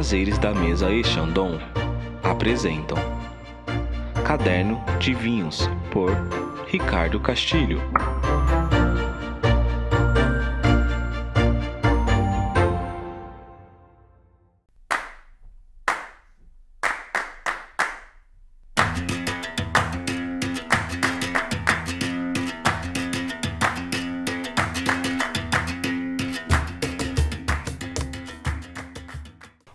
prazeres da mesa e Chandon apresentam Caderno de Vinhos, por Ricardo Castilho.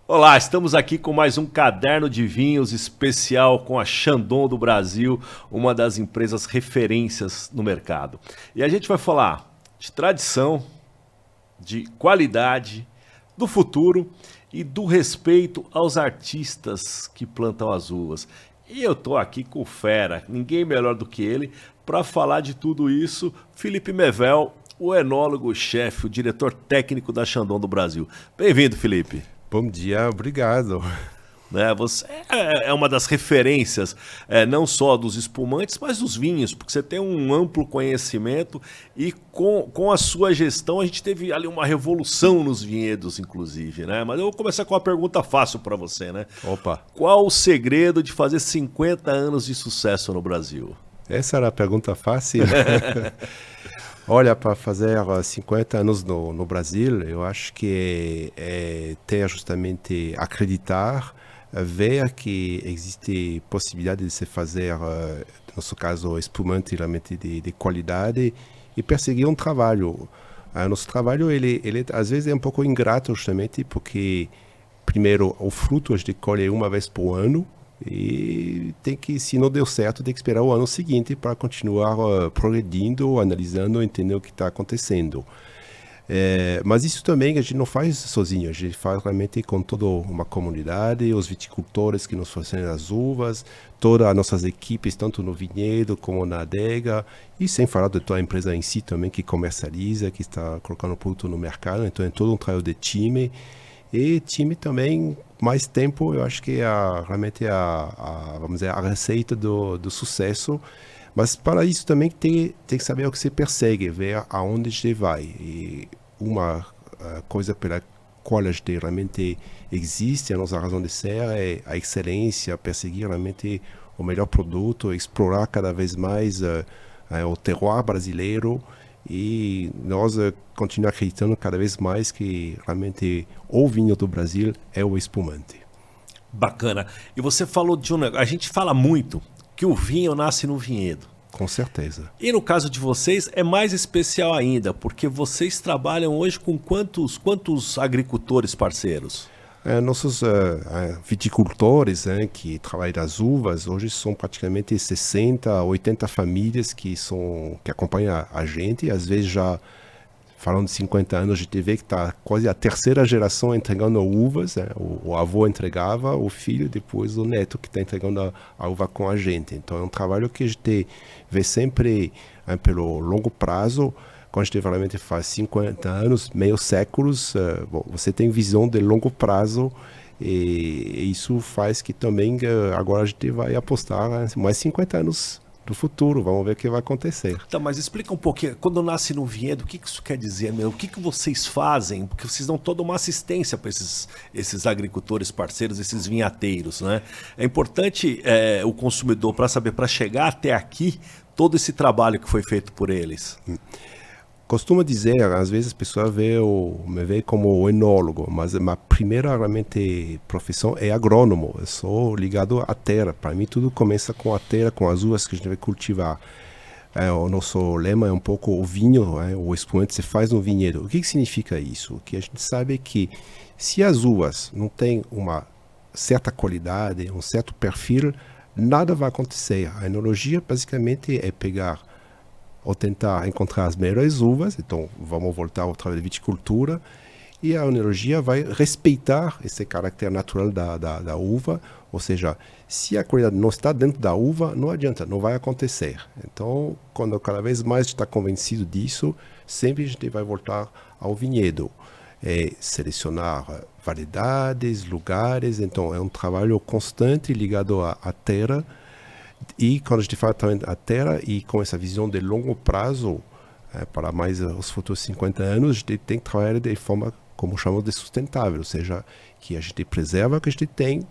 Olá, estamos aqui com mais um Caderno de Vinhos especial com a Chandon do Brasil, uma das empresas referências no mercado. E a gente vai falar de tradição, de qualidade, do futuro e do respeito aos artistas que plantam as uvas. E eu tô aqui com o fera, ninguém melhor do que ele, para falar de tudo isso, Felipe Mevel, o enólogo-chefe, o diretor técnico da Chandon do Brasil. Bem-vindo, Felipe. Bom dia, obrigado. Você é uma das referências, não só dos espumantes, mas dos vinhos, porque você tem um amplo conhecimento e com a sua gestão a gente teve ali uma revolução nos vinhedos, inclusive, né? Mas eu vou começar com uma pergunta fácil para você, né? Opa! Qual o segredo de fazer 50 anos de sucesso no Brasil? Essa era a pergunta fácil. Olha, para fazer 50 anos no Brasil, eu acho que é ter justamente acreditar, ver que existe possibilidade de se fazer, no nosso caso, espumante realmente de qualidade e perseguir um trabalho. Nosso trabalho, ele às vezes é um pouco ingrato justamente porque, primeiro, o fruto a gente colhe uma vez por ano, e se não deu certo, tem que esperar o ano seguinte para continuar progredindo, analisando, entendendo o que está acontecendo. Mas isso também a gente não faz sozinho, a gente faz realmente com toda uma comunidade, os viticultores que nos fornecem as uvas, todas as nossas equipes, tanto no vinhedo como na adega, e sem falar de toda a empresa em si também que comercializa, que está colocando o produto no mercado. Então é todo um trabalho de time. E time também, mais tempo, eu acho que realmente vamos dizer, a receita do sucesso. Mas para isso também tem que saber o que você persegue, ver aonde você vai. E uma coisa pela qual a gente realmente existe, a nossa razão de ser, é a excelência, perseguir realmente o melhor produto, explorar cada vez mais o terroir brasileiro. E nós continuamos acreditando cada vez mais que realmente o vinho do Brasil é o espumante. Bacana. E você falou de um negócio, a gente fala muito que o vinho nasce no vinhedo. Com certeza. E no caso de vocês é mais especial ainda, porque vocês trabalham hoje com quantos agricultores parceiros? Nossos viticultores que trabalham as uvas, hoje são praticamente 60, 80 famílias que acompanham a gente. Às vezes já, falando de 50 anos, a gente vê que está quase a terceira geração entregando uvas. O avô entregava, o filho, depois o neto que está entregando a uva com a gente. Então é um trabalho que a gente vê sempre pelo longo prazo. Quando a gente realmente faz 50 anos, meio séculos, você tem visão de longo prazo e isso faz que também agora a gente vai apostar mais 50 anos do futuro. Vamos ver o que vai acontecer. Tá, mas explica um pouquinho, quando nasce no vinhedo, o que isso quer dizer, meu? O que vocês fazem? Porque vocês dão toda uma assistência para esses agricultores parceiros, esses vinhateiros, né? É importante o consumidor para saber, para chegar até aqui, todo esse trabalho que foi feito por eles. Costumo dizer, às vezes as pessoas me veem como enólogo, mas a minha primeira realmente profissão é agrônomo. Eu sou ligado à terra. Para mim tudo começa com a terra, com as uvas que a gente vai cultivar. O nosso lema é um pouco o vinho, o espumante se faz no vinhedo. O que significa isso? Que a gente sabe que se as uvas não têm uma certa qualidade, um certo perfil, nada vai acontecer. A enologia basicamente é pegar ou tentar encontrar as melhores uvas. Então vamos voltar ao trabalho de viticultura, e a enologia vai respeitar esse caráter natural da uva, ou seja, se a qualidade não está dentro da uva, não adianta, não vai acontecer. Então, quando cada vez mais está convencido disso, sempre a gente vai voltar ao vinhedo, selecionar variedades, lugares. Então é um trabalho constante ligado à terra. E quando a gente fala também da terra e com essa visão de longo prazo, para mais os futuros 50 anos, a gente tem que trabalhar de forma como chamamos de sustentável, ou seja, que a gente preserva o que a gente tem,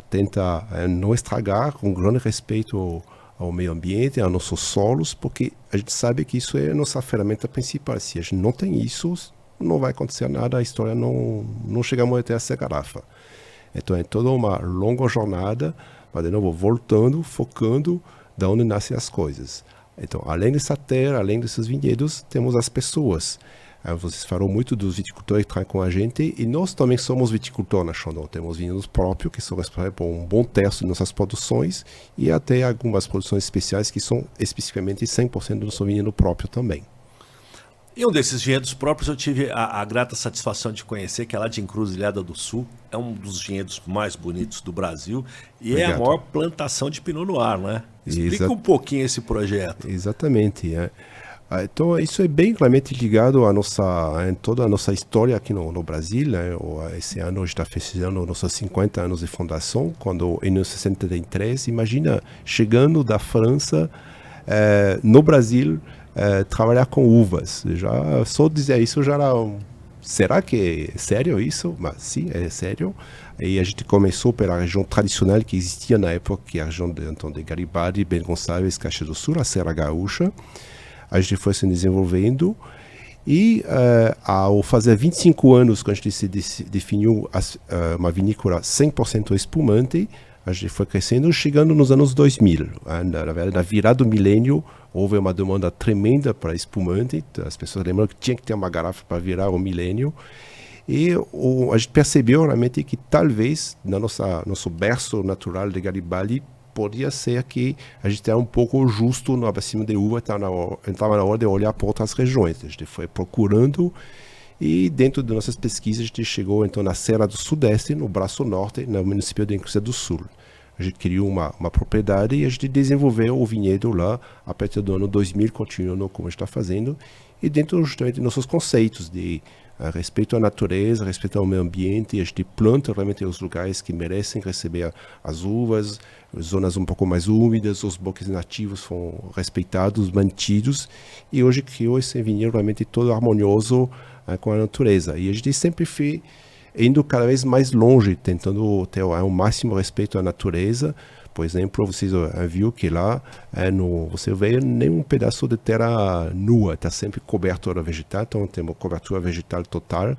tenta não estragar, com grande respeito ao meio ambiente, aos nossos solos, porque a gente sabe que isso é a nossa ferramenta principal. Se a gente não tem isso, não vai acontecer nada, a história não chegamos até essa garrafa. Então é toda uma longa jornada, mas de novo, voltando, focando de onde nascem as coisas. Então, além dessa terra, além desses vinhedos, temos as pessoas. Vocês falaram muito dos viticultores que trabalham com a gente, e nós também somos viticultores na Chandon. Temos vinhedos próprios, que são responsáveis por um bom terço de nossas produções, e até algumas produções especiais que são especificamente 100% do nosso vinhedo próprio também. E um desses vinhedos próprios eu tive a grata satisfação de conhecer, que é lá de Encruzilhada do Sul. É um dos vinhedos mais bonitos do Brasil e Obrigado. É a maior plantação de Pinot Noir, né? Explica um pouquinho esse projeto. Exatamente. Então, isso é bem claramente ligado em toda a nossa história aqui no Brasil. Né? Esse ano a gente está festejando nossos 50 anos de fundação, quando em 1973, imagina, chegando da França no Brasil, trabalhar com uvas. Já só dizer isso já era será que é sério isso? Mas sim, é sério. E a gente começou pela região tradicional que existia na época, que é a região de Garibaldi, Bento Gonçalves, Caxias do Sul, a Serra Gaúcha. A gente foi se desenvolvendo e ao fazer 25 anos que a gente se definiu uma vinícola 100% espumante, a gente foi crescendo, chegando nos anos 2000. Na verdade, na virada do milênio, houve uma demanda tremenda para espumante. As pessoas lembram que tinha que ter uma garrafa para virar o milênio. E a gente percebeu realmente que talvez, no nosso berço natural de Garibaldi, podia ser que a gente era um pouco justo no abastecimento de uva, estava na hora de olhar para outras regiões. A gente foi procurando e dentro de nossas pesquisas a gente chegou então na Serra do Sudeste, no braço norte, no município de Encruzilhada do Sul. A gente criou uma propriedade e a gente desenvolveu o vinhedo lá a partir do ano 2000, continuando como a gente está fazendo, e dentro justamente de nossos conceitos de respeito à natureza, respeito ao meio ambiente, a gente planta realmente os lugares que merecem receber as uvas, zonas um pouco mais úmidas, os bosques nativos foram respeitados, mantidos, e hoje criou esse vinhedo realmente todo harmonioso com a natureza. E a gente sempre foi indo cada vez mais longe, tentando ter o máximo respeito à natureza. Por exemplo, vocês viram que lá você vê nenhum pedaço de terra nua, está sempre coberto de vegetal, então temos cobertura vegetal total.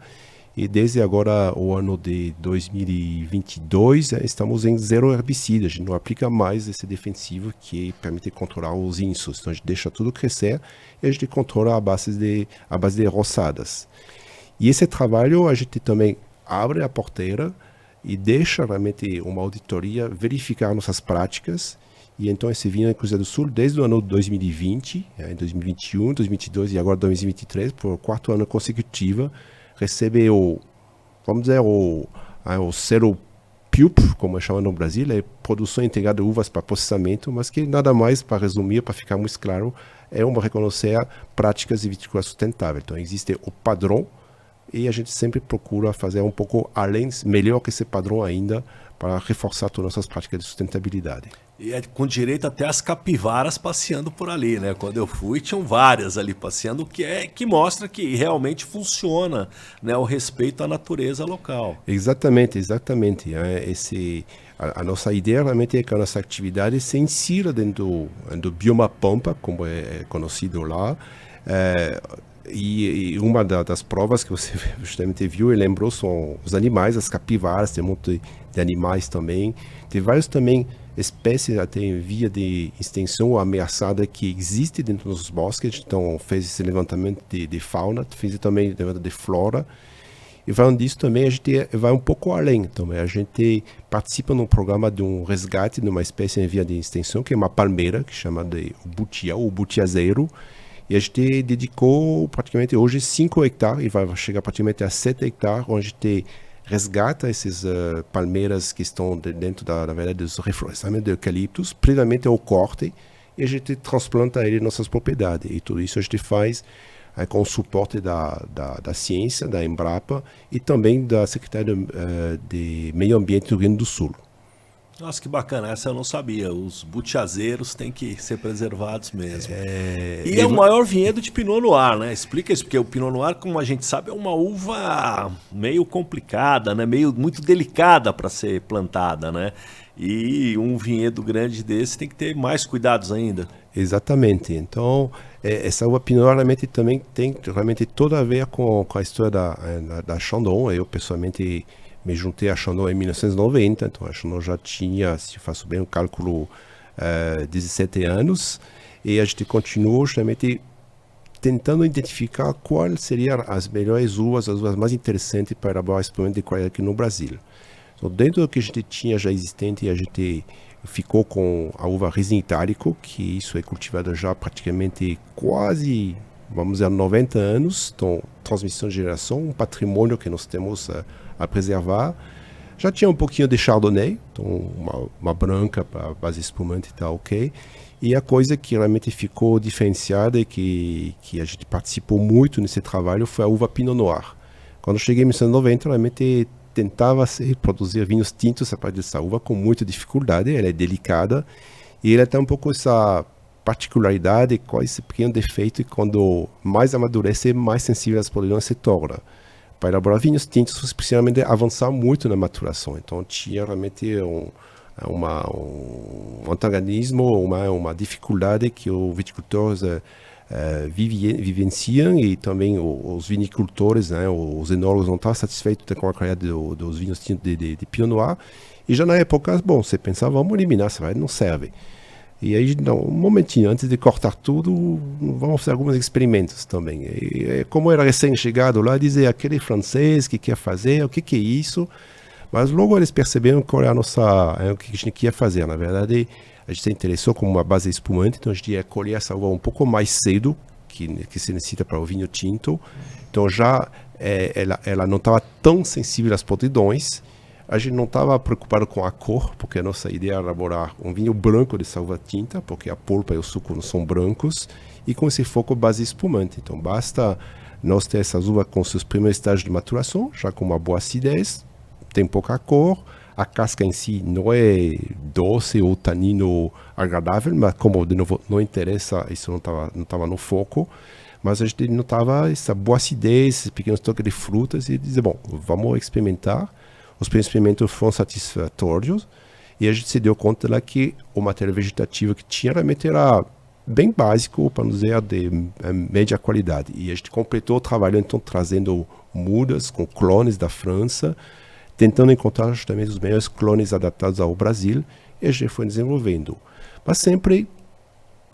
E desde agora, o ano de 2022, estamos em zero herbicida. A gente não aplica mais esse defensivo que permite controlar os insos. Então a gente deixa tudo crescer e a gente controla a base de roçadas. E esse trabalho a gente também abre a porteira e deixa realmente uma auditoria verificar nossas práticas. E então esse vinho em Encruzilhada do Sul, desde o ano 2020, em 2021, 2022 e agora 2023, por 4 anos consecutivo, recebe vamos dizer, o selo PIUP, como é chamado no Brasil, é Produção Integrada de Uvas para Processamento, mas que nada mais, para resumir, para ficar mais claro, é uma reconhecer práticas de viticultura sustentável. Então existe o padrão, e a gente sempre procura fazer um pouco além, melhor que esse padrão ainda, para reforçar todas as nossas práticas de sustentabilidade. E com direito até as capivaras passeando por ali, né? Quando eu fui, tinham várias ali passeando, que mostra que realmente funciona, né, o respeito à natureza local. Exatamente. A nossa ideia realmente é que a nossa atividade se insira dentro do bioma Pampa, como é conhecido lá. E uma das provas que você justamente viu e lembrou são os animais, as capivaras, tem um monte de animais também. Tem vários também espécies até em via de extinção ameaçada que existe dentro dos bosques. Então fez esse levantamento de fauna, fez também levantamento de flora. E falando disso também, a gente vai um pouco além. Então, a gente participa num programa de um resgate de uma espécie em via de extinção, que é uma palmeira, que chama de butia, ou butiazeiro. E a gente dedicou praticamente hoje 5 hectares, e vai chegar praticamente a 7 hectares, onde a gente resgata essas palmeiras que estão dentro, na verdade, dos reflorestamentos de eucaliptos, previamente ao corte, e a gente transplanta ele em nossas propriedades. E tudo isso a gente faz com o suporte da ciência, da Embrapa, e também da Secretaria de Meio Ambiente do Rio Grande do Sul. Nossa, que bacana, essa eu não sabia. Os butiazeiros têm que ser preservados mesmo. E é o maior vinhedo de Pinot Noir, né? Explica isso, porque o Pinot Noir, como a gente sabe, é uma uva meio complicada, né? Muito delicada para ser plantada, né? E um vinhedo grande desse tem que ter mais cuidados ainda. Exatamente. Então, essa uva Pinot Noir realmente também tem realmente toda a ver com a história da Chandon. Eu, pessoalmente, me juntei a Chandon em 1990, então a Chandon já tinha, se faço bem o cálculo, 17 anos, e a gente continua justamente tentando identificar quais seriam as melhores uvas, as uvas mais interessantes para elaborar espumante de qualidade aqui no Brasil. Então, dentro do que a gente tinha já existente, a gente ficou com a uva Riesling Itálico, que isso é cultivado já praticamente quase, vamos dizer, 90 anos, então transmissão de geração, um patrimônio que nós temos a preservar. Já tinha um pouquinho de Chardonnay, então uma branca para base espumante está ok. E a coisa que realmente ficou diferenciada e que a gente participou muito nesse trabalho foi a uva Pinot Noir. Quando eu cheguei em 1990, realmente tentava produzir vinhos tintos a partir dessa uva com muita dificuldade, ela é delicada e ela tem um pouco essa particularidade, com esse pequeno defeito, e quando mais amadurece, mais sensível às podridões se torna. Para elaborar vinhos tintos, você precisa realmente avançar muito na maturação, então tinha realmente um antagonismo, uma dificuldade que os viticultores vivenciam, e também os vinicultores, né, os enólogos não estavam satisfeitos com a qualidade dos vinhos tintos de Pinot Noir. E já na época, bom, você pensava, vamos eliminar, essa não serve. E aí, um momentinho, antes de cortar tudo, vamos fazer alguns experimentos também. E como era recém-chegado lá, dizer aquele francês que quer fazer, o que é isso? Mas logo eles perceberam qual era o que a gente queria fazer. Na verdade, a gente se interessou como uma base espumante, então a gente ia colher essa uva um pouco mais cedo, que se necessita para o vinho tinto. Então já ela não estava tão sensível às podridões. A gente não estava preocupado com a cor, porque a nossa ideia era elaborar um vinho branco dessa uva tinta, porque a polpa e o suco não são brancos, e com esse foco base espumante. Então basta nós ter essas uvas com seus primeiros estágios de maturação, já com uma boa acidez, tem pouca cor, a casca em si não é doce ou tanino agradável, mas como de novo não interessa, isso não estava no foco, mas a gente notava essa boa acidez, esses pequenos toques de frutas, e dizer, bom, vamos experimentar. Os primeiros experimentos foram satisfatórios, e a gente se deu conta lá que o material vegetativo que tinha realmente era bem básico, para não dizer de média qualidade. E a gente completou o trabalho, então, trazendo mudas com clones da França, tentando encontrar justamente os melhores clones adaptados ao Brasil, e a gente foi desenvolvendo. Mas sempre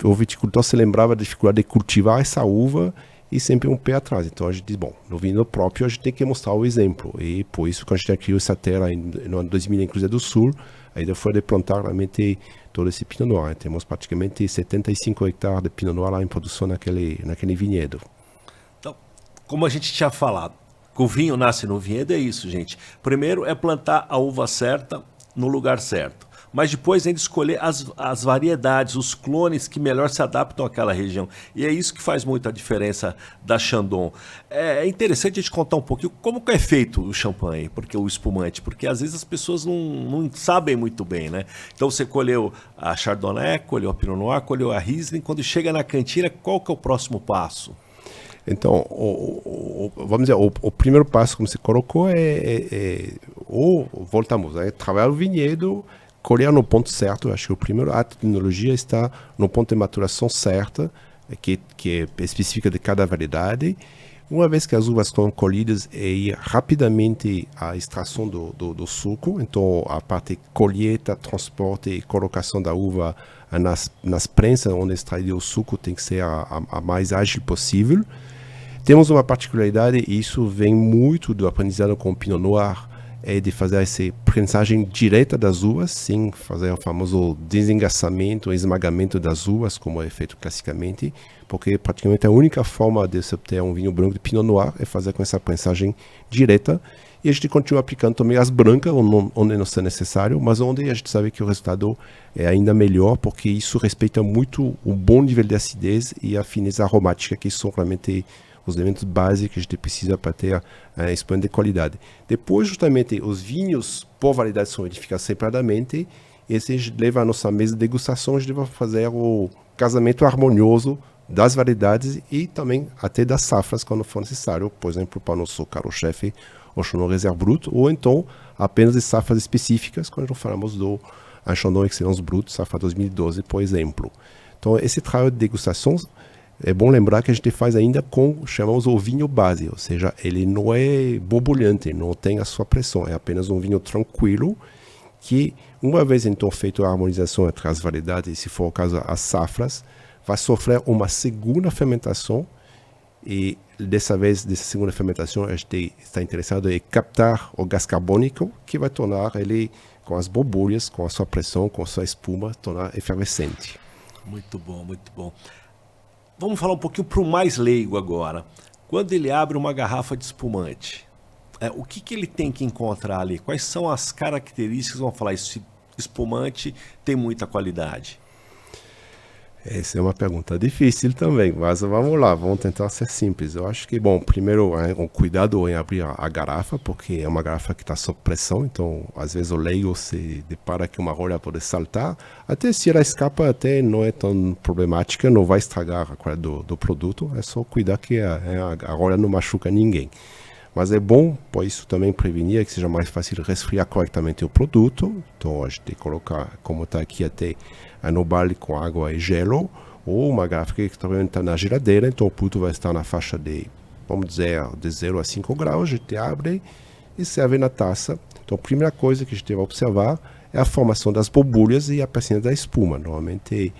o viticultor se lembrava da dificuldade de cultivar essa uva, e sempre um pé atrás. Então a gente diz, bom, no vinho próprio a gente tem que mostrar o exemplo. E por isso que a gente criou essa terra no ano 2000 em Cruzeiro do Sul, a ideia foi de plantar realmente todo esse Pinot Noir. Temos praticamente 75 hectares de Pinot Noir lá em produção naquele vinhedo. Então, como a gente tinha falado, que o vinho nasce no vinhedo é isso, gente. Primeiro é plantar a uva certa no lugar certo. Mas depois ainda escolher as variedades, os clones que melhor se adaptam àquela região. E é isso que faz muita diferença da Chandon. É interessante a gente contar um pouquinho como que é feito o champanhe, porque o espumante, porque às vezes as pessoas não sabem muito bem, né? Então você colheu a Chardonnay, colheu a Pinot Noir, colheu a Riesling, quando chega na cantina, qual que é o próximo passo? Então, vamos dizer, o primeiro passo, como você colocou, voltamos, trabalhar o vinhedo, colher no ponto certo. Eu acho que o primeiro ato de enologia está no ponto de maturação certa, que é específica de cada variedade. Uma vez que as uvas estão colhidas, é ir rapidamente à extração do suco. Então, a parte colheita, transporte e colocação da uva nas prensas onde extrair o suco tem que ser a mais ágil possível. Temos uma particularidade, e isso vem muito do aprendizado com o Pinot Noir, é de fazer essa prensagem direta das uvas, sem fazer o famoso desengaçamento, esmagamento das uvas, como é feito classicamente, porque praticamente a única forma de se obter um vinho branco de Pinot Noir é fazer com essa prensagem direta, e a gente continua aplicando também as brancas, onde não é necessário, mas onde a gente sabe que o resultado é ainda melhor, porque isso respeita muito o bom nível de acidez e a fineza aromática, que são realmente os elementos básicos que a gente precisa para ter espumante de qualidade. Depois, justamente, os vinhos por variedade são identificados separadamente, e se a gente leva a nossa mesa de degustação, a gente vai fazer o casamento harmonioso das variedades e também até das safras quando for necessário, por exemplo, para o nosso caro-chefe, o Chandon Reserve Brut, ou então apenas de safras específicas, quando falamos do Chandon Excellence Brut, safra 2012, por exemplo. Então, esse trabalho de degustação, é bom lembrar que a gente faz ainda com, chamamos o vinho base, ou seja, ele não é borbulhante, não tem a sua pressão, é apenas um vinho tranquilo, que uma vez então feita a harmonização entre as variedades, e se for o caso as safras, vai sofrer uma segunda fermentação, e dessa vez, dessa segunda fermentação, a gente está interessado em captar o gás carbônico, que vai tornar ele, com as borbulhas, com a sua pressão, com a sua espuma, tornar efervescente. Muito bom, muito bom. Vamos falar um pouquinho para o mais leigo agora. Quando ele abre uma garrafa de espumante, o que ele tem que encontrar ali? Quais são as características? Vamos falar, esse espumante tem muita qualidade. Essa é uma pergunta difícil também, mas vamos lá, vamos tentar ser simples. Eu acho que, bom, primeiro, um cuidado em abrir a garrafa, porque é uma garrafa que está sob pressão, então, às vezes, o leigo se depara que uma rolha pode saltar. Até se ela escapa, até não é tão problemática, não vai estragar a qualidade do produto, é só cuidar que a rolha não machuca ninguém. Mas é bom, por isso também prevenir que seja mais fácil resfriar corretamente o produto. Então a gente coloca, como está aqui até, no balde com água e gelo, ou uma garrafa que também está na geladeira, então o produto vai estar na faixa de, vamos dizer, de 0 a 5 graus, a gente abre e serve na taça. Então a primeira coisa que a gente vai observar é a formação das borbulhas e a presença da espuma. Normalmente,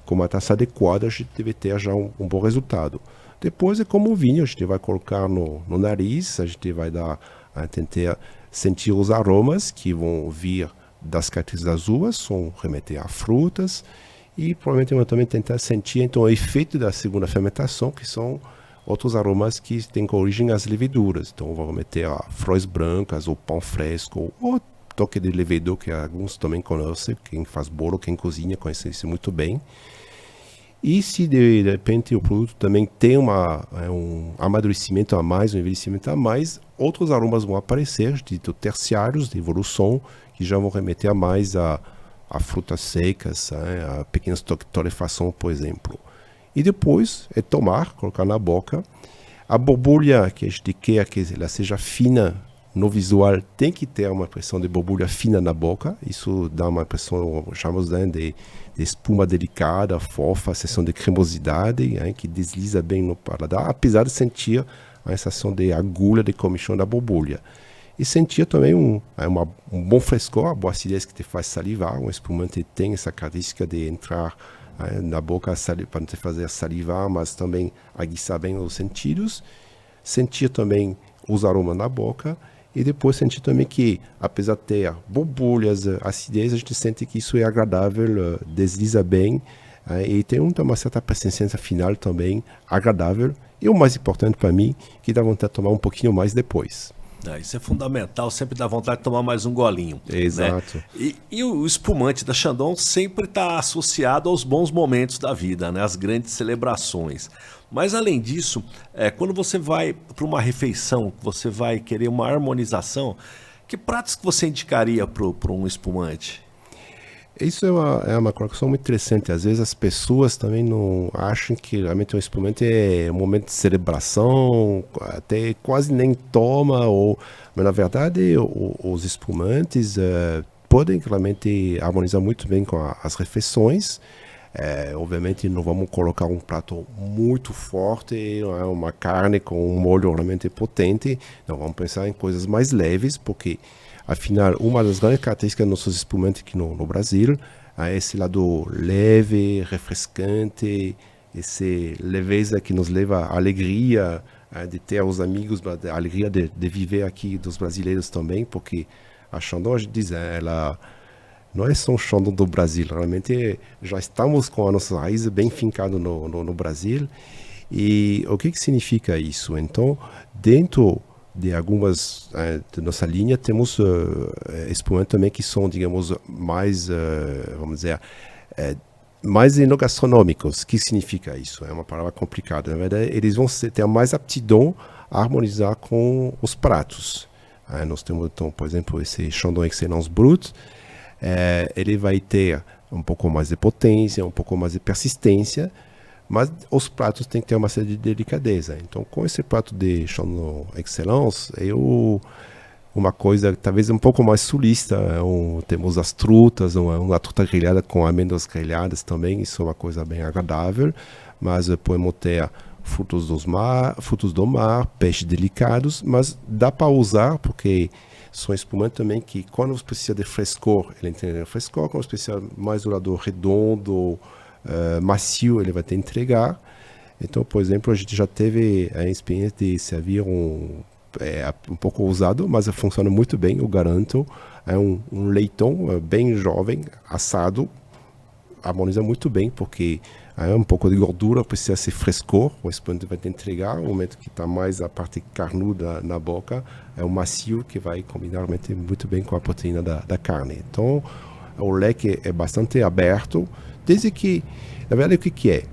com uma taça adequada, a gente deve ter já um bom resultado. Depois é como o vinho, a gente vai colocar no nariz, a gente vai tentar sentir os aromas que vão vir das características das uvas, vão remeter a frutas, e provavelmente vamos também tentar sentir então, o efeito da segunda fermentação, que são outros aromas que têm como origem as leveduras. Então vão remeter a flores brancas, ou pão fresco, ou toque de levedor, que alguns também conhecem, quem faz bolo, quem cozinha conhece isso muito bem. E se de repente o produto também tem um amadurecimento a mais, um envelhecimento a mais, outros aromas vão aparecer, dito terciários de evolução, que já vão remeter a mais a frutas secas, a pequenas torrefação, por exemplo. E depois é tomar, colocar na boca. A borbulha que a gente quer que ela seja fina no visual, tem que ter uma impressão de borbulha fina na boca. Isso dá uma impressão, chamamos de espuma delicada, fofa, a sensação de cremosidade, que desliza bem no paladar, apesar de sentir a sensação de agulha, de comichão da borbulha. E sentir também um bom frescor, a boa acidez que te faz salivar. Um espumante tem essa característica de entrar na boca para te fazer salivar, mas também aguçar bem os sentidos. Sentir também os aromas na boca. E depois sentir também que, apesar de ter borbulhas, acidez, a gente sente que isso é agradável, desliza bem, e tem uma certa persistência final também agradável. E o mais importante para mim, que dá vontade de tomar um pouquinho mais depois. Isso é fundamental, sempre dá vontade de tomar mais um golinho. Exato. Né? E o espumante da Chandon sempre está associado aos bons momentos da vida, né? Às grandes celebrações. Mas além disso, quando você vai para uma refeição, você vai querer uma harmonização, que pratos que você indicaria para um espumante? Isso é uma colocação muito interessante. Às vezes as pessoas também não acham que realmente um espumante é um momento de celebração, até quase nem toma, mas na verdade os espumantes podem realmente harmonizar muito bem com as refeições. Obviamente não vamos colocar um prato muito forte, uma carne com um molho realmente potente, não, vamos pensar em coisas mais leves, porque afinal uma das grandes características dos nossos espumantes aqui no Brasil é esse lado leve, refrescante, essa leveza que nos leva à alegria de ter os amigos, a alegria de viver aqui dos brasileiros também, porque a Chandon, a gente diz, ela não é só um Chandon do Brasil, realmente já estamos com a nossa raiz bem fincada no Brasil. E o que significa isso? Então, dentro de algumas de nossa linha, temos espumantes também que são, digamos, mais, vamos dizer, mais enogastronômicos. O que significa isso? É uma palavra complicada. Na verdade, eles vão ter mais aptidão a harmonizar com os pratos. Nós temos, então, por exemplo, esse Chandon Excellence Brut. ele vai ter um pouco mais de potência, um pouco mais de persistência, mas os pratos têm que ter uma série de delicadeza. Então, com esse prato de Chandon Excellence, uma coisa talvez um pouco mais sulista, temos as trutas, uma truta grelhada com amêndoas grelhadas também, isso é uma coisa bem agradável, mas podemos ter frutos do mar, peixes delicados, mas dá para usar, porque são espumantes também que, quando você precisa de frescor, ele tem frescor, quando você precisa mais do lado redondo, macio, ele vai te entregar. Então, por exemplo, a gente já teve a experiência de servir um pouco ousado, mas funciona muito bem, eu garanto. É um leitão bem jovem, assado, harmoniza muito bem, porque um pouco de gordura precisa ser frescor, o espumante vai te entregar, no momento que está mais a parte carnuda na boca, é o macio que vai combinar muito bem com a proteína da carne. Então, o leque é bastante aberto, desde que, na verdade, o que é?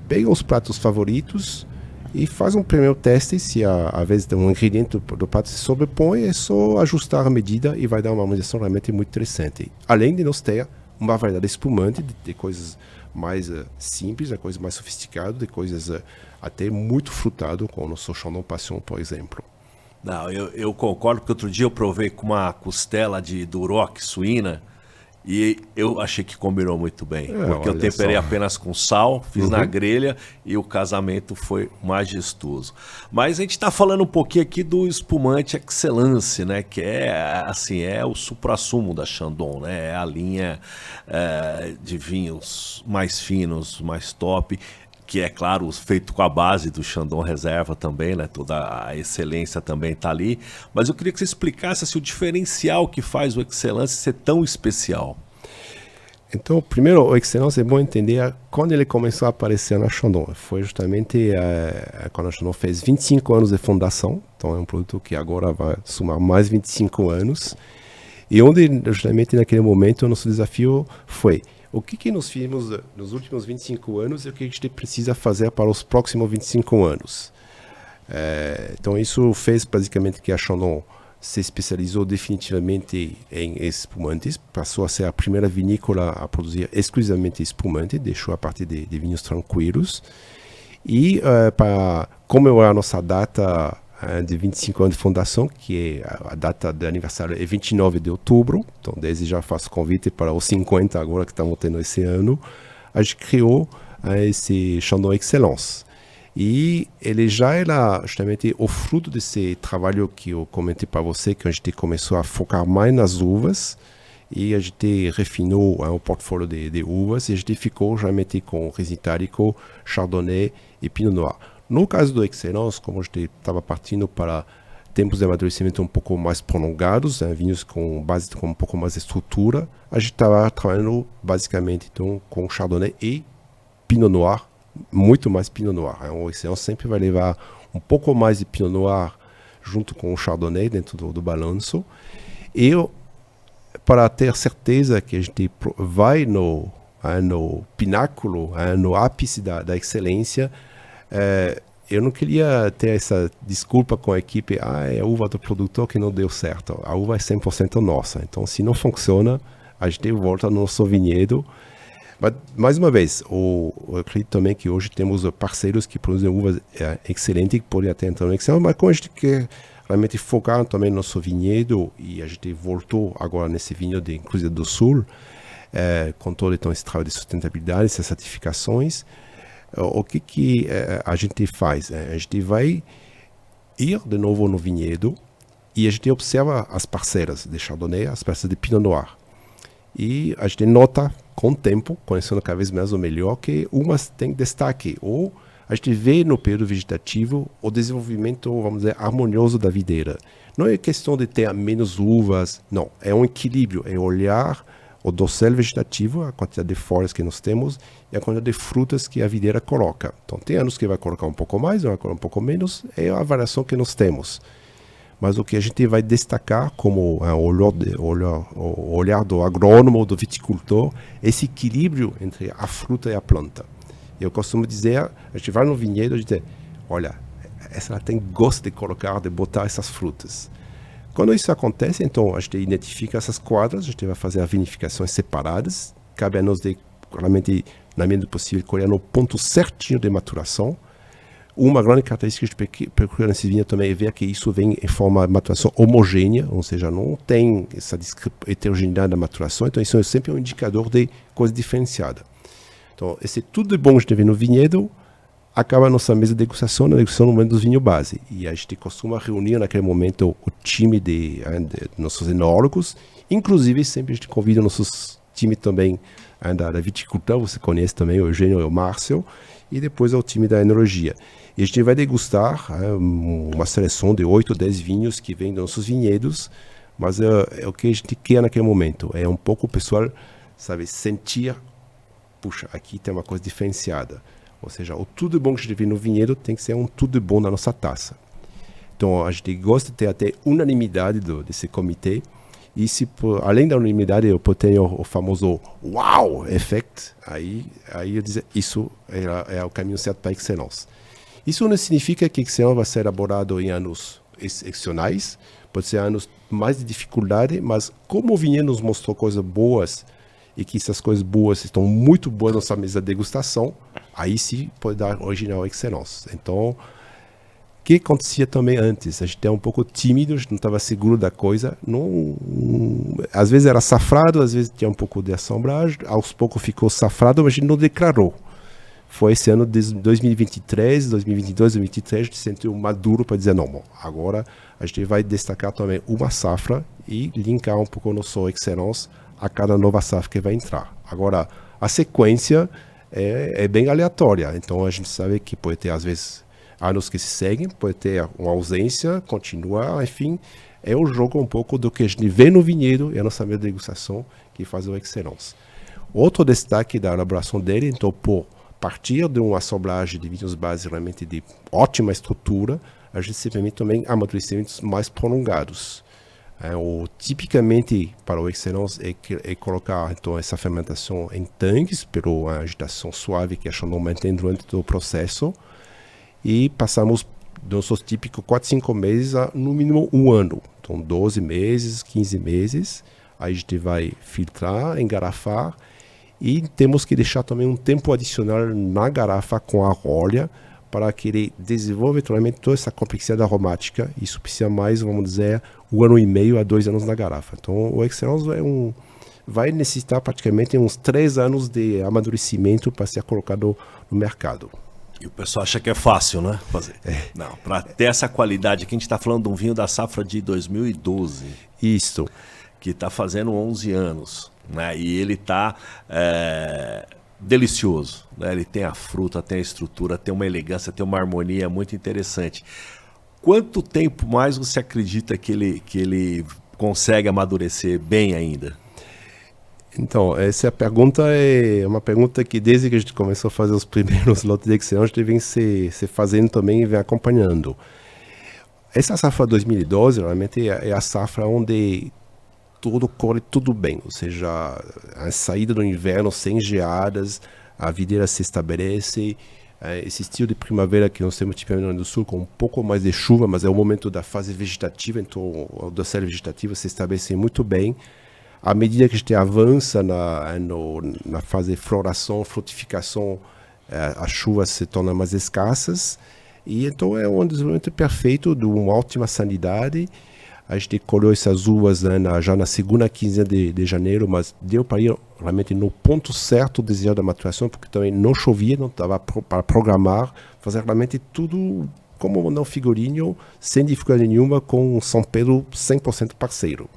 Pega os pratos favoritos e faz um primeiro teste, se às vezes um ingrediente do prato se sobrepõe, é só ajustar a medida e vai dar uma harmonização realmente muito interessante. Além de nós ter uma variedade espumante de coisas mais simples, de coisas mais sofisticadas, de coisas até muito frutado, como o nosso Chandon Passion, por exemplo. Não, eu concordo, porque outro dia eu provei com uma costela de duroc suína e eu achei que combinou muito bem, porque eu temperei apenas com sal, fiz na grelha e o casamento foi majestoso. Mas a gente está falando um pouquinho aqui do espumante Excellence, né? Que é o suprassumo da Chandon, né? É a linha de vinhos mais finos, mais top, que é claro feito com a base do Chandon Reserva também, né? Toda a excelência também está ali. Mas eu queria que você explicasse assim, o diferencial que faz o Excellence ser tão especial. Então, primeiro, o Excellence é bom entender quando ele começou a aparecer na Chandon. Foi justamente quando a Chandon fez 25 anos de fundação. Então, é um produto que agora vai somar mais 25 anos. E onde, justamente naquele momento, o nosso desafio foi: o que nós fizemos nos últimos 25 anos e o que a gente precisa fazer para os próximos 25 anos. Então, isso fez basicamente que a Chandon se especializou definitivamente em espumantes, passou a ser a primeira vinícola a produzir exclusivamente espumante, deixou a parte de vinhos tranquilos. E para comemorar a nossa data de 25 anos de fundação, que é a data de aniversário é 29 de outubro, então desde já faço convite para os 50 agora que estamos tendo esse ano, a gente criou esse Chandon Excellence. E ele já era justamente o fruto desse trabalho que eu comentei para você, que a gente começou a focar mais nas uvas, e a gente refinou o portfólio de uvas, e a gente ficou realmente com Riesling Itálico, Chardonnay e Pinot Noir. No caso do Excellence, como a gente estava partindo para tempos de amadurecimento um pouco mais prolongados, vinhos com base com um pouco mais de estrutura, a gente estava trabalhando basicamente então, com Chardonnay e Pinot Noir, muito mais Pinot Noir. O Excellence sempre vai levar um pouco mais de Pinot Noir junto com o Chardonnay dentro do balanço. E para ter certeza que a gente vai no pináculo, no ápice da excelência, eu não queria ter essa desculpa com a equipe, é a uva do produtor que não deu certo. A uva é 100% nossa. Então, se não funciona, a gente volta no nosso vinhedo. Mas, mais uma vez, eu acredito também que hoje temos parceiros que produzem uvas excelentes, que podem até entrar no Excel, mas como a gente quer realmente focar também no nosso vinhedo, e a gente voltou agora nesse vinhedo de Cruzeiro do Sul, com todo então, esse trabalho de sustentabilidade, essas certificações, o que a gente faz? A gente vai ir de novo no vinhedo e a gente observa as parcelas de Chardonnay, as parcelas de Pinot Noir. E a gente nota com o tempo, conhecendo cada vez mais o melhor, que umas têm destaque. Ou a gente vê no período vegetativo o desenvolvimento, vamos dizer, harmonioso da videira. Não é questão de ter menos uvas, não. É um equilíbrio, é olhar o dossel vegetativo, a quantidade de folhas que nós temos e a quantidade de frutas que a videira coloca. Então, tem anos que vai colocar um pouco mais, vai colocar um pouco menos, é a variação que nós temos. Mas o que a gente vai destacar como o olhar do agrônomo, do viticultor, esse equilíbrio entre a fruta e a planta. Eu costumo dizer, a gente vai no vinhedo e diz, olha, essa ela tem gosto de botar essas frutas. Quando isso acontece, então, a gente identifica essas quadras, a gente vai fazer as vinificações separadas, cabe a nós de, realmente, na medida do possível, colher no ponto certinho de maturação. Uma grande característica que a gente procura nesse vinho também é ver que isso vem em forma de maturação homogênea, ou seja, não tem essa heterogeneidade da maturação, então isso é sempre um indicador de coisa diferenciada. Então, esse tudo de bom que a gente vê no vinhedo acaba a nossa mesa de degustação, na degustação no momento dos vinhos base. E a gente costuma reunir naquele momento o time de nossos enólogos, inclusive sempre a gente convida nossos time também da viticultura, você conhece também o Eugênio e o Márcio, e depois é o time da enologia. E a gente vai degustar uma seleção de 8 ou 10 vinhos que vêm dos nossos vinhedos, mas é o que a gente quer naquele momento. É um pouco o pessoal, sabe, sentir, puxa, aqui tem uma coisa diferenciada. Ou seja, o tudo bom que a gente vê no vinhedo tem que ser um tudo bom na nossa taça. Então, a gente gosta de ter até unanimidade desse comitê. E se, além da unanimidade, eu tenho o famoso wow effect, aí eu dizer, isso é o caminho certo para a excelência. Isso não significa que a excelência vai ser elaborado em anos excepcionais, pode ser anos mais de dificuldade, mas como o vinhedo nos mostrou coisas boas e que essas coisas boas estão muito boas na nossa mesa de degustação, aí sim pode dar original excelência. Então, o que acontecia também antes? A gente era um pouco tímido, a gente não estava seguro da coisa. Às vezes era safrado, às vezes tinha um pouco de assemblagem, aos poucos ficou safrado, mas a gente não declarou. Foi esse ano de 2023, 2022, 2023, a gente se sentiu maduro para dizer, não, bom, agora a gente vai destacar também uma safra e linkar um pouco a nossa excelência a cada nova safra que vai entrar. Agora, a sequência é bem aleatória, então a gente sabe que pode ter, às vezes, anos que se seguem, pode ter uma ausência, continua, enfim, é o jogo um pouco do que a gente vê no vinhedo e a nossa mesa de degustação que faz o excelência. Outro destaque da elaboração dele, então, por partir de uma assemblagem de vinhos base realmente de ótima estrutura, a gente se permite também amadurecimentos mais prolongados. Tipicamente, para o excelência, é colocar então, essa fermentação em tanques, pela agitação suave que a Chandon mantém durante todo o processo, e passamos dos nossos típicos 4, 5 meses a, no mínimo, 1 ano. Então, 12 meses, 15 meses, aí a gente vai filtrar, engarrafar, e temos que deixar também um tempo adicional na garrafa com a rolha para que ele desenvolva realmente toda essa complexidade aromática. Isso precisa mais, vamos dizer, 1 ano e meio a 2 anos na garrafa. Então, o Excellence vai necessitar praticamente uns 3 anos de amadurecimento para ser colocado no mercado. E o pessoal acha que é fácil, né? Fazer. Não, para ter essa qualidade, aqui a gente está falando de um vinho da safra de 2012. Isso. Que está fazendo 11 anos. Né? E ele está delicioso. Né? Ele tem a fruta, tem a estrutura, tem uma elegância, tem uma harmonia muito interessante. Quanto tempo mais você acredita que ele consegue amadurecer bem ainda? Então, essa pergunta é uma pergunta que desde que a gente começou a fazer os primeiros lotes de excelência, a gente vem se fazendo também e vem acompanhando. Essa safra 2012 realmente é a safra onde tudo corre tudo bem, ou seja, a saída do inverno sem geadas, a videira se estabelece, esse estilo de primavera que nós temos tipicamente no Rio Grande do Sul, com um pouco mais de chuva, mas é o momento da fase vegetativa, então o dossiê vegetativo se estabelece muito bem. À medida que a gente avança na fase de floração, frutificação, as chuvas se tornam mais escassas, e então é um desenvolvimento perfeito de uma ótima sanidade. A gente colheu essas uvas já na segunda quinzena de janeiro, mas deu para ir realmente no ponto certo desejado da maturação, porque também não chovia, não estava para programar, fazer realmente tudo como no figurino, sem dificuldade nenhuma, com São Pedro 100% parceiro.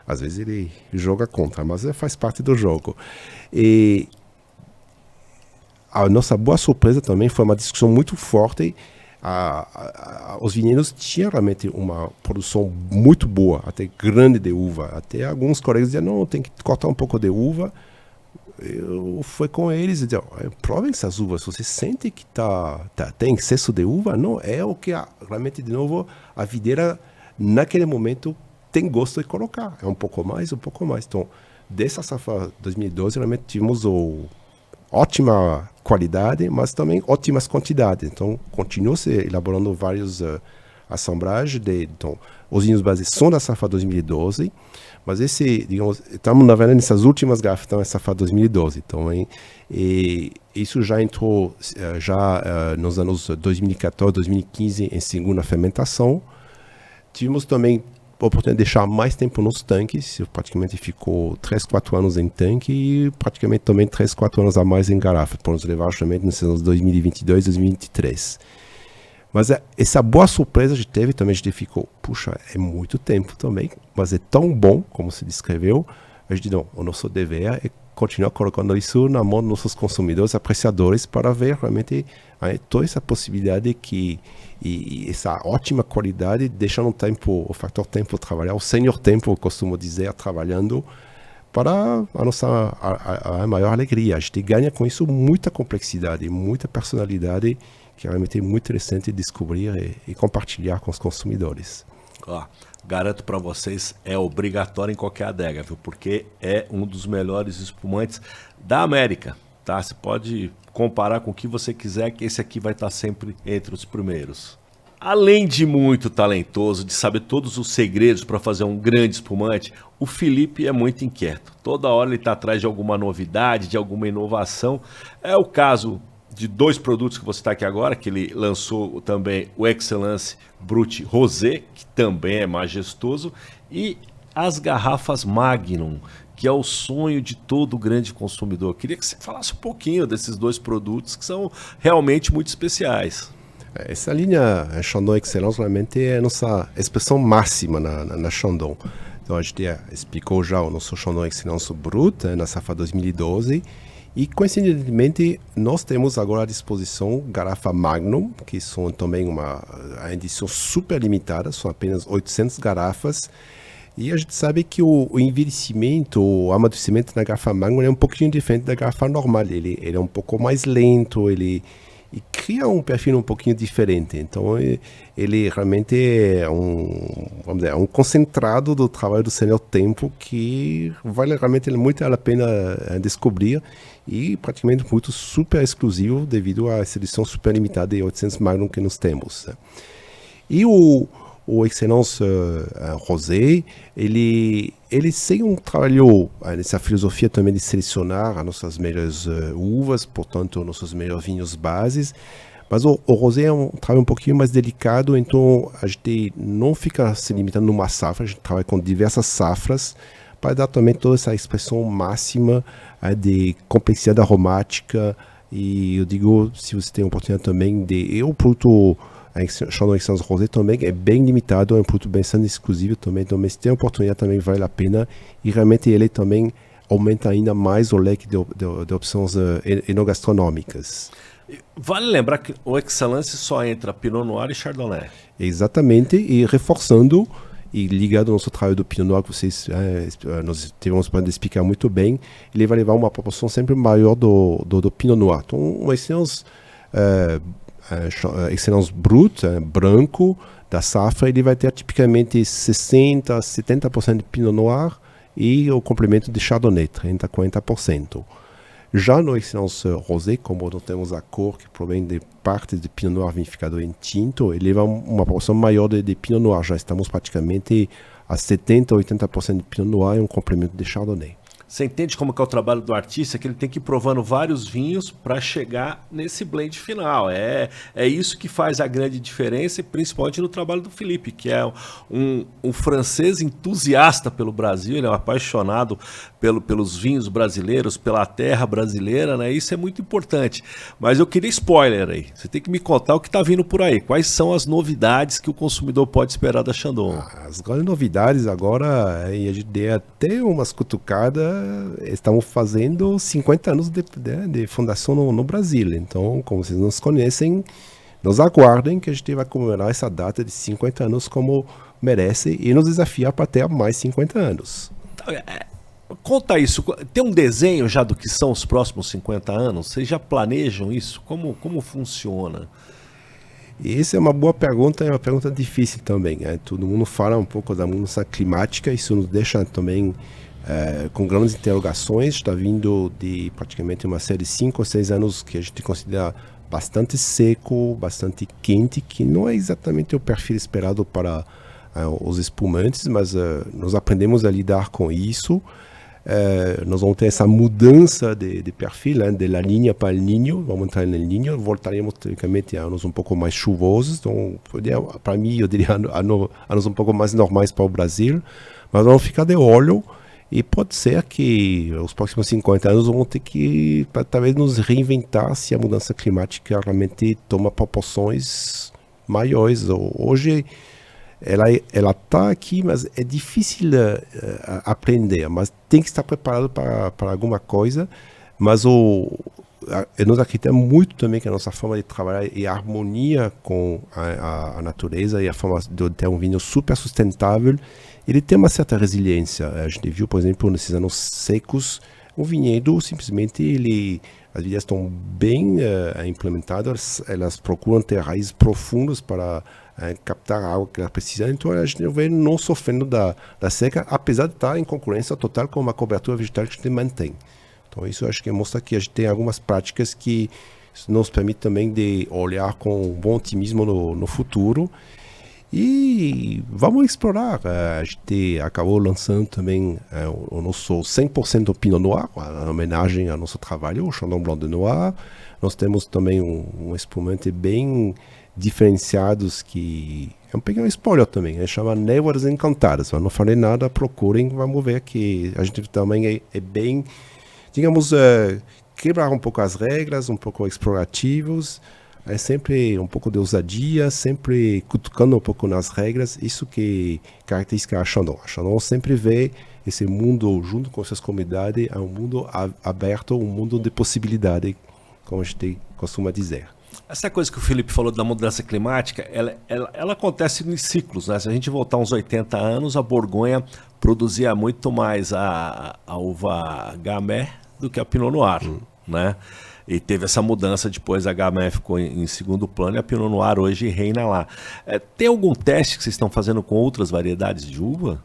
Às vezes ele joga contra, mas faz parte do jogo. E a nossa boa surpresa também foi uma discussão muito forte. Os vinhedos tinham realmente uma produção muito boa, até grande de uva. Até alguns colegas diziam, não, tem que cortar um pouco de uva. Eu fui com eles e disse, provem essas uvas, você sente que tem excesso de uva? Não, é o que realmente, de novo, a videira, naquele momento, tem gosto de colocar. É um pouco mais, um pouco mais. Então, dessa safra 2012, realmente tivemos ótima qualidade, mas também ótimas quantidades. Então, continua se elaborando vários assemblagem. Então, os vinhos bases são da safra 2012, mas estamos na verdade nessas últimas garrafas, estão na safra 2012. Então, e isso já entrou nos anos 2014, 2015 em segunda fermentação. Tivemos também a oportunidade de deixar mais tempo nos tanques, praticamente ficou 3, 4 anos em tanque e praticamente também 3, 4 anos a mais em garrafa, para nos levar justamente nesses anos 2022, 2023. Mas essa boa surpresa a gente teve também, a gente ficou, puxa, é muito tempo também, mas é tão bom, como se descreveu, a gente não, o nosso dever é continuar colocando isso na mão dos nossos consumidores, apreciadores, para ver realmente toda essa possibilidade e essa ótima qualidade, deixando o fator tempo trabalhar, o senhor tempo, eu costumo dizer, trabalhando para a maior alegria. A gente ganha com isso muita complexidade, muita personalidade, que é realmente muito interessante descobrir e compartilhar com os consumidores. Garanto para vocês, é obrigatório em qualquer adega, viu? Porque é um dos melhores espumantes da América, tá? Você pode comparar com o que você quiser, que esse aqui vai estar sempre entre os primeiros. Além de muito talentoso, de saber todos os segredos para fazer um grande espumante, o Felipe é muito inquieto. Toda hora ele está atrás de alguma novidade, de alguma inovação. É o caso de 2 produtos que você está aqui agora, que ele lançou também o Excellence Brut Rosé, que também é majestoso, e as garrafas Magnum, que é o sonho de todo grande consumidor. Queria que você falasse um pouquinho desses 2 produtos que são realmente muito especiais. Essa linha Chandon Excellence realmente é a nossa expressão máxima na Chandon. Então a gente explicou já o nosso Chandon Excellence Brut na safra 2012. E, coincidentemente, nós temos agora à disposição garrafa Magnum, que são também uma edição super limitada, são apenas 800 garrafas. E a gente sabe que o envelhecimento, o amadurecimento da garrafa Magnum é um pouquinho diferente da garrafa normal. Ele é um pouco mais lento, ele cria um perfil um pouquinho diferente. Então, ele realmente é um concentrado do trabalho do senhor tempo que vale realmente muito a pena descobrir e praticamente muito super exclusivo devido a essa edição super limitada de 800 Magnum que nós temos. E o Excellence Rosé, ele trabalhou nessa filosofia também de selecionar as nossas melhores uvas, portanto, nossos melhores vinhos bases. Mas o rosé é um trabalho um pouquinho mais delicado, então a gente não fica se limitando numa safra, a gente trabalha com diversas safras para dar também toda essa expressão máxima de complexidade aromática. E eu digo, se você tem a oportunidade também o produto Chandon Excellence Rosé também é bem limitado, é um produto bastante exclusivo também, então se tem a oportunidade também vale a pena e realmente ele também aumenta ainda mais o leque de opções enogastronômicas. Vale lembrar que o Excellence só entra Pinot Noir e Chardonnay. Exatamente, e reforçando e ligado ao nosso trabalho do Pinot Noir, que nós tivemos para explicar muito bem, ele vai levar uma proporção sempre maior do Pinot Noir. Então, o Excellence Excellence Brut, branco, da safra, ele vai ter tipicamente 60%, 70% de Pinot Noir e o complemento de Chardonnay, 30%, 40%. Já no Excellence Rosé, como nós temos a cor que provém de parte de Pinot Noir vinificado em tinto, ele leva uma proporção maior de Pinot Noir. Já estamos praticamente a 70%, 80% de Pinot Noir e um complemento de Chardonnay. Você entende como que é o trabalho do artista, que ele tem que ir provando vários vinhos para chegar nesse blend final. É isso que faz a grande diferença, e principalmente no trabalho do Felipe, que é um francês entusiasta pelo Brasil, ele é um apaixonado pelos vinhos brasileiros, pela terra brasileira, né? Isso é muito importante. Mas eu queria spoiler aí. Você tem que me contar o que está vindo por aí. Quais são as novidades que o consumidor pode esperar da Chandon? As grandes novidades agora, a gente deu até umas cutucadas. Estamos fazendo 50 anos de fundação no Brasil. Então, como vocês nos conhecem, nos aguardem que a gente vai comemorar essa data de 50 anos como merece e nos desafiar para ter mais 50 anos. Conta isso. Tem um desenho já do que são os próximos 50 anos? Vocês já planejam isso? Como funciona? Essa é uma boa pergunta, é uma pergunta difícil também. Todo mundo fala um pouco da mudança climática, isso nos deixa também com grandes interrogações. Está vindo de praticamente uma série de 5 ou 6 anos que a gente considera bastante seco, bastante quente, que não é exatamente o perfil esperado para os espumantes, mas nós aprendemos a lidar com isso. Nós vamos ter essa mudança de perfil, né, de la linha para o ninho, vamos entrar no ninho, voltaremos teoricamente a anos um pouco mais chuvosos, então para mim eu diria anos um pouco mais normais para o Brasil, mas vamos ficar de olho e pode ser que os próximos 50 anos vamos ter que talvez nos reinventar se a mudança climática realmente toma proporções maiores. Hoje ela está aqui, mas é difícil aprender, mas tem que estar preparado para alguma coisa. Mas nós acreditamos muito também que a nossa forma de trabalhar é harmonia com a natureza e a forma de ter um vinho super sustentável. Ele tem uma certa resiliência. A gente viu, por exemplo, nesses anos secos, um vinhedo simplesmente as videiras estão bem implementadas, elas procuram ter raízes profundas para captar a água que ela precisa, então a gente vê não sofrendo da seca, apesar de estar em concorrência total com uma cobertura vegetal que a gente mantém. Então isso eu acho que mostra que a gente tem algumas práticas que nos permitem também de olhar com bom otimismo no futuro. E vamos explorar. A gente acabou lançando também o nosso 100% Pinot Noir, em homenagem ao nosso trabalho, o Chandon Blanc de Noir. Nós temos também um espumante bem diferenciados que é um pequeno spoiler também, chama Névoas Encantadas. Eu não falei nada, procurem, vamos ver que a gente também é bem, digamos, quebrar um pouco as regras, um pouco explorativos. É sempre um pouco de ousadia, sempre cutucando um pouco nas regras, isso que caracteriza a Chandon. A Chandon sempre vê esse mundo, junto com suas comunidades, é um mundo aberto, um mundo de possibilidade, como a gente costuma dizer. Essa coisa que o Felipe falou da mudança climática, ela acontece em ciclos, né? Se a gente voltar uns 80 anos, a Borgonha produzia muito mais a uva Gamay do que a Pinot Noir, né? E teve essa mudança, depois a Gamay ficou em segundo plano e a Pinot Noir hoje reina lá. Tem algum teste que vocês estão fazendo com outras variedades de uva?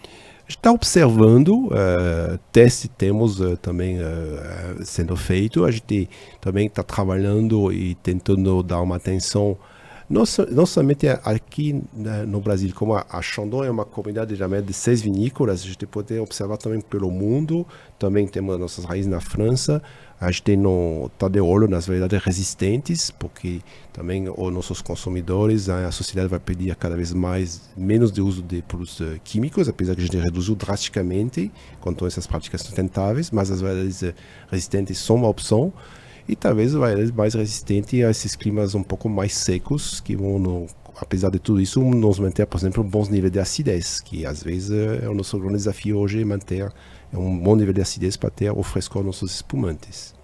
A gente está observando, teste temos também sendo feito, a gente também está trabalhando e tentando dar uma atenção, não somente aqui no Brasil, como a Chandon é uma comunidade de 6 vinícolas, a gente pode observar também pelo mundo, também temos nossas raízes na França, a gente está de olho nas variedades resistentes, porque também os nossos consumidores, a sociedade vai pedir cada vez menos de uso de produtos químicos, apesar que a gente reduziu drasticamente quanto a essas práticas sustentáveis, mas as variedades resistentes são uma opção, e talvez variedades mais resistentes a esses climas um pouco mais secos, que vão, apesar de tudo isso, nos manter, por exemplo, bons níveis de acidez, que às vezes é o nosso grande desafio hoje, manter um bom nível de acidez para ter o frescor dos nossos espumantes.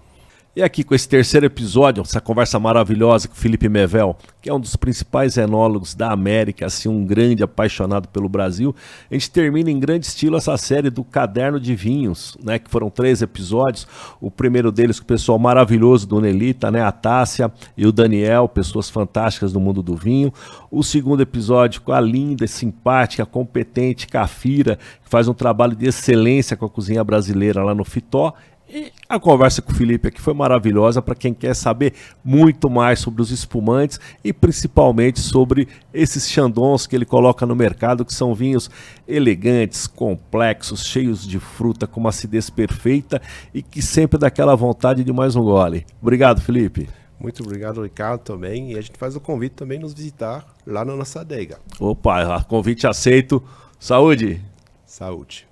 E aqui com esse terceiro episódio, essa conversa maravilhosa com o Felipe Mevel, que é um dos principais enólogos da América, assim, um grande apaixonado pelo Brasil, a gente termina em grande estilo essa série do Caderno de Vinhos, né, que foram 3 episódios, o primeiro deles com o pessoal maravilhoso do Nelita, né, a Tássia e o Daniel, pessoas fantásticas do mundo do vinho, o segundo episódio com a linda, simpática, competente Cafira, que faz um trabalho de excelência com a cozinha brasileira lá no Fitó. E a conversa com o Felipe aqui foi maravilhosa para quem quer saber muito mais sobre os espumantes e principalmente sobre esses chandons que ele coloca no mercado, que são vinhos elegantes, complexos, cheios de fruta, com uma acidez perfeita e que sempre dá aquela vontade de mais um gole. Obrigado, Felipe. Muito obrigado, Ricardo, também. E a gente faz o convite também nos visitar lá na nossa adega. Opa, convite aceito. Saúde! Saúde!